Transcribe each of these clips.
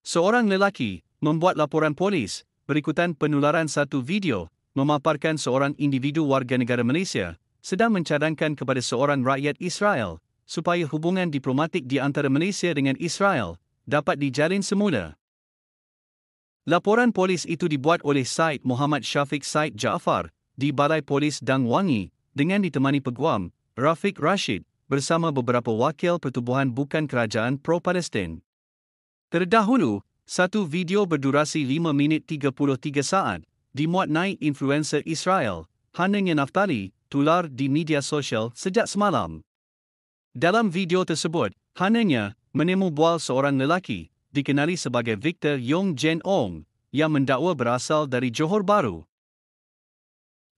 Seorang lelaki membuat laporan polis berikutan penularan satu video memaparkan seorang individu warga negara Malaysia sedang mencadangkan kepada seorang rakyat Israel supaya hubungan diplomatik di antara Malaysia dengan Israel dapat dijalin semula. Laporan polis itu dibuat oleh Syed Muhammad Shafiq Syed Jaafar di Balai Polis Dang Wangi dengan ditemani peguam Rafique Rashid bersama beberapa wakil pertubuhan bukan kerajaan pro-Palestin.Terdahulu, satu video berdurasi 5 minit 33 saat, dimuat naik influencer Israel, Hananya Naftali, tular di media sosial sejak semalam. Dalam video tersebut, Hananya menemu bual seorang lelaki, dikenali sebagai Victor Yong Jen Ong, yang mendakwa berasal dari Johor Bharu.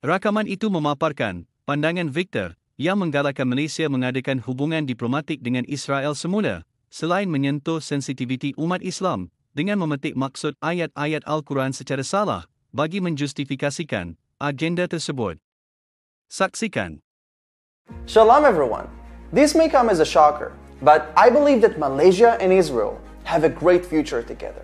Rakaman itu memaparkan pandangan Victor yang menggalakkan Malaysia mengadakan hubungan diplomatik dengan Israel semula, selain menyentuh sensitiviti umat Islam dengan memetik maksud ayat-ayat Alquran secara salah bagi menjustifikasikan agenda tersebut. Saksikan. Shalom everyone. This may come as a shocker, but I believe that Malaysia and Israel have a great future together.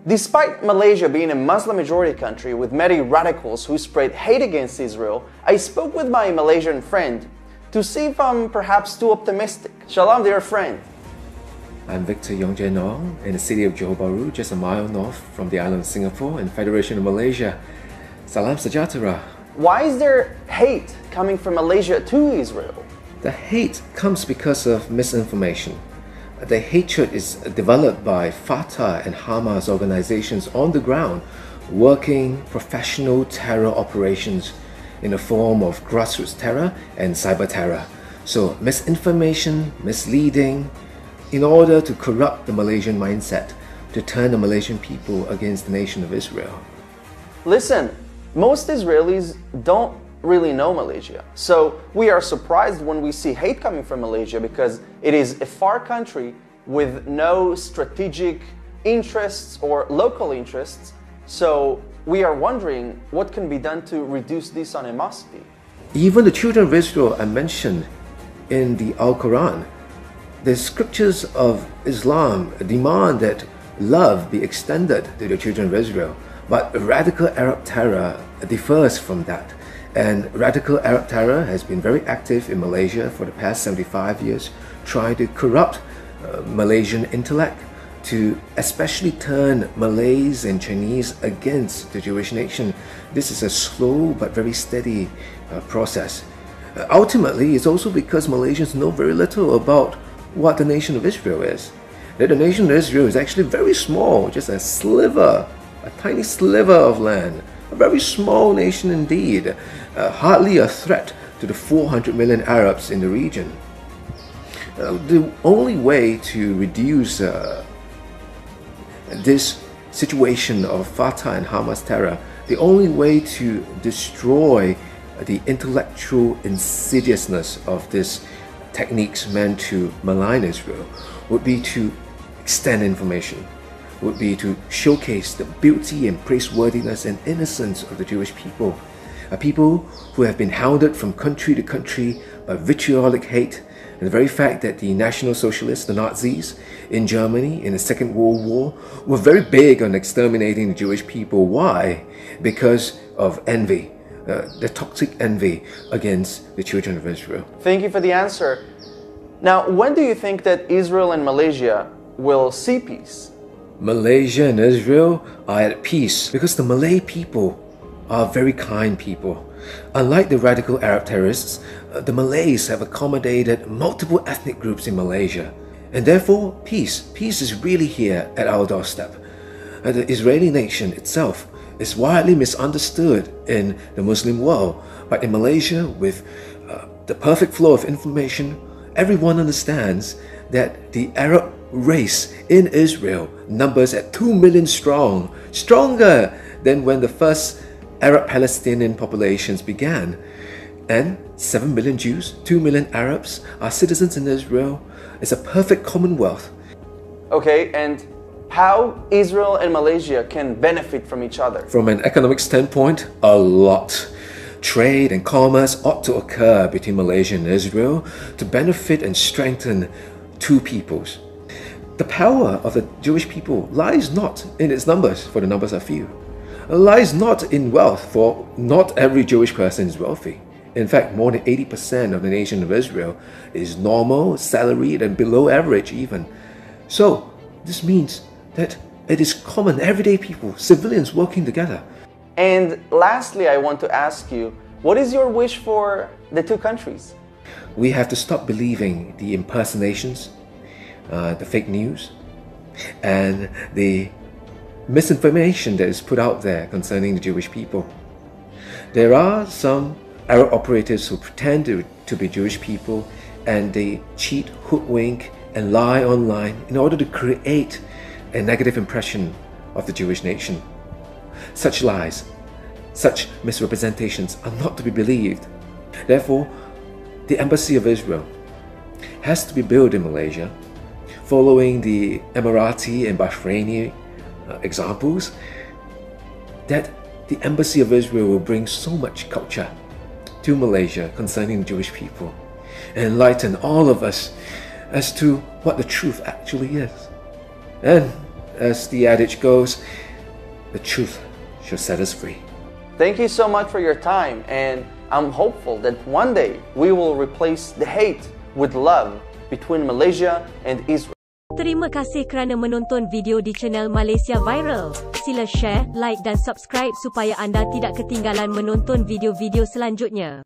Despite Malaysia being a Muslim-majority country with many radicals who spread hate against Israel, I spoke with my Malaysian friend to see if I'm perhaps too optimistic. Shalom, dear friend. I'm Victor Yong Jen Ong in the city of Johor Bharu, just a mile north from the island of Singapore and Federation of Malaysia. Salam sejahtera. Why is there hate coming from Malaysia to Israel? The hate comes because of misinformation. The hatred is developed by Fatah and Hamas organizations on the ground, working professional terror operations in the form of grassroots terror and cyber terror. So misinformation, misleading, in order to corrupt the Malaysian mindset, to turn the Malaysian people against the nation of Israel. Listen, most Israelis don't really know Malaysia. So we are surprised when we see hate coming from Malaysia because it is a far country with no strategic interests or local interests. So we are wondering what can be done to reduce this animosity. Even the children of Israel are mentioned in the Alquran. The scriptures of Islam demand that love be extended to the children of Israel, but radical Arab terror differs from that. And radical Arab terror has been very active in Malaysia for the past 75 years, trying to corrupt Malaysian intellect, to especially turn Malays and Chinese against the Jewish nation. This is a slow but very steady process. Ultimately, it's also because Malaysians know very little about what the nation of Israel is. That the nation of Israel is actually very small, just a sliver, a tiny sliver of land. A very small nation indeed, hardly a threat to the 400 million Arabs in the region. The only way to reduce this situation of Fatah and Hamas terror, the only way to destroy the intellectual insidiousness of these techniques meant to malign Israel would be to extend information, would be to showcase the beauty and praiseworthiness and innocence of the Jewish people, a people who have been hounded from country to country by vitriolic hate, and the very fact that the National Socialists, the Nazis, in Germany in the Second World War were very big on exterminating the Jewish people. Why? Because of envy, the toxic envy against the children of Israel. Thank you for the answer. Now, when do you think that Israel and Malaysia will see peace? Malaysia and Israel are at peace because the Malay people are very kind people. Unlike the radical Arab terrorists, the Malays have accommodated multiple ethnic groups in Malaysia. And therefore, peace is really here at our doorstep. The Israeli nation itself is widely misunderstood in the Muslim world. But in Malaysia, with the perfect flow of information, everyone understands that the Arab race in Israel numbers at 2 million strong, stronger than when the first Arab-Palestinian populations began. And 7 million Jews, 2 million Arabs are citizens in Israel. It's a perfect commonwealth. Okay, and how Israel and Malaysia can benefit from each other? From an economic standpoint, a lot. Trade and commerce ought to occur between Malaysia and Israel to benefit and strengthen two peoples. The power of the Jewish people lies not in its numbers, for the numbers are few. It lies not in wealth, for not every Jewish person is wealthy. In fact, more than 80% of the nation of Israel is normal, salaried, and below average even. So, this means that it is common, everyday people, civilians working together. And lastly, I want to ask you, what is your wish for the two countries? We have to stop believing the impersonations, the fake news, and the misinformation that is put out there concerning the Jewish people. There are some Arab operatives who pretend to be Jewish people, and they cheat, hoodwink, and lie online in order to create a negative impression of the Jewish nation. Such lies, such misrepresentations are not to be believed. Therefore, the Embassy of Israel has to be built in Malaysia, following the Emirati and Bahraini examples, that the Embassy of Israel will bring so much culture to Malaysia concerning the Jewish people and enlighten all of us as to what the truth actually is. And as the adage goes, the truth shall set us free. Thank you so much for your time, and I'm hopeful that one day we will replace the hate with love between Malaysia and Israel. Terima kasih kerana menonton video di channel Malaysia Viral. Sila share, like dan subscribe supaya anda tidak ketinggalan menonton video-video selanjutnya.